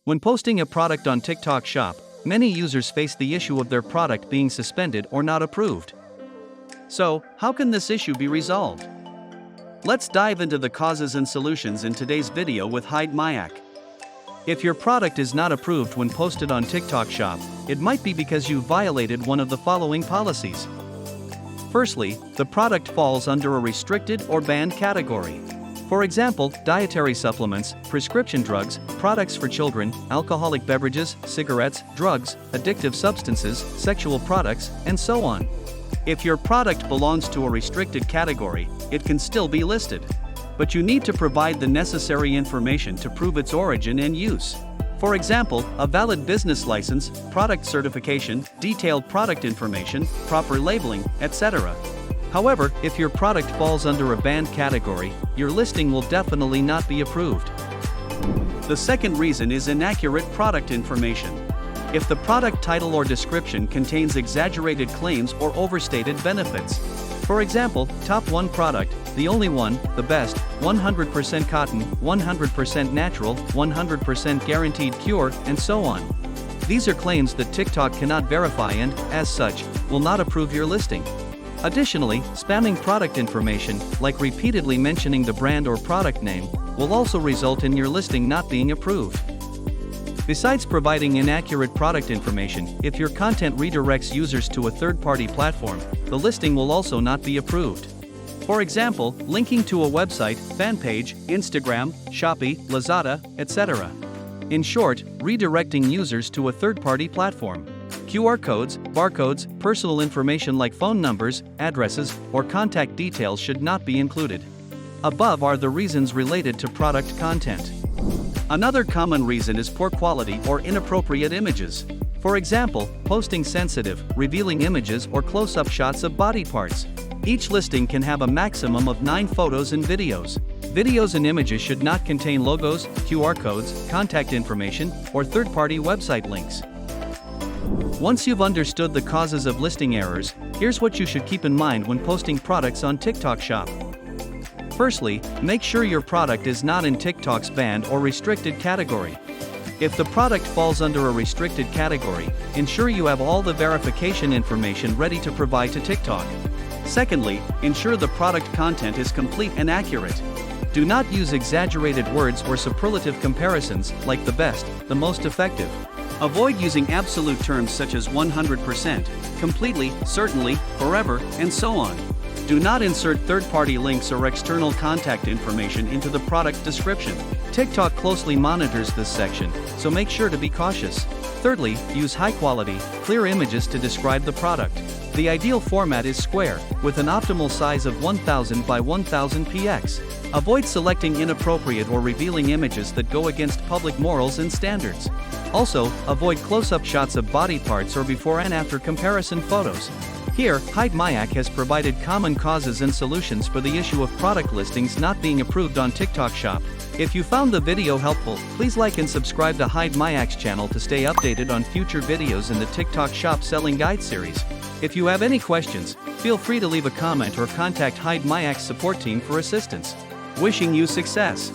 When posting a product on TikTok Shop, many users face the issue of their product being suspended or not approved. So, how can this issue be resolved? Let's dive into the causes and solutions in today's video with Hidemyacc. If your product is not approved when posted on TikTok Shop, it might be because you violated one of the following policies. Firstly, the product falls under a restricted or banned category. For example, dietary supplements, prescription drugs, products for children, alcoholic beverages, cigarettes, drugs, addictive substances, sexual products, and so on. If your product belongs to a restricted category, it can still be listed. But you need to provide the necessary information to prove its origin and use. For example, a valid business license, product certification, detailed product information, proper labeling, etc. However, if your product falls under a banned category, your listing will definitely not be approved. The second reason is inaccurate product information. If the product title or description contains exaggerated claims or overstated benefits. For example, top 1 product, the only one, the best, 100% cotton, 100% natural, 100% guaranteed cure, and so on. These are claims that TikTok cannot verify and, as such, will not approve your listing. Additionally, spamming product information, like repeatedly mentioning the brand or product name, will also result in your listing not being approved. Besides providing inaccurate product information, if your content redirects users to a third-party platform, the listing will also not be approved. For example, linking to a website, fan page, Instagram, Shopee, Lazada, etc. In short, redirecting users to a third-party platform. QR codes, barcodes, personal information like phone numbers, addresses, or contact details should not be included. Above are the reasons related to product content. Another common reason is poor quality or inappropriate images. For example, posting sensitive, revealing images or close-up shots of body parts. Each listing can have a maximum of 9 photos and videos. Videos and images should not contain logos, QR codes, contact information, or third-party website links. Once you've understood the causes of listing errors, here's what you should keep in mind when posting products on TikTok Shop. Firstly, make sure your product is not in TikTok's banned or restricted category. If the product falls under a restricted category, ensure you have all the verification information ready to provide to TikTok. Secondly, ensure the product content is complete and accurate. Do not use exaggerated words or superlative comparisons, like the best, the most effective. Avoid using absolute terms such as 100%, completely, certainly, forever, and so on. Do not insert third-party links or external contact information into the product description. TikTok closely monitors this section, so make sure to be cautious. Thirdly, use high-quality, clear images to describe the product. The ideal format is square, with an optimal size of 1000 by 1000 px. Avoid selecting inappropriate or revealing images that go against public morals and standards. Also, avoid close-up shots of body parts or before and after comparison photos. Here, Hidemyacc has provided common causes and solutions for the issue of product listings not being approved on TikTok Shop. If you found the video helpful, please like and subscribe to Hidemyacc's channel to stay updated on future videos in the TikTok Shop Selling Guide series. If you have any questions, feel free to leave a comment or contact Hidemyacc's support team for assistance. Wishing you success!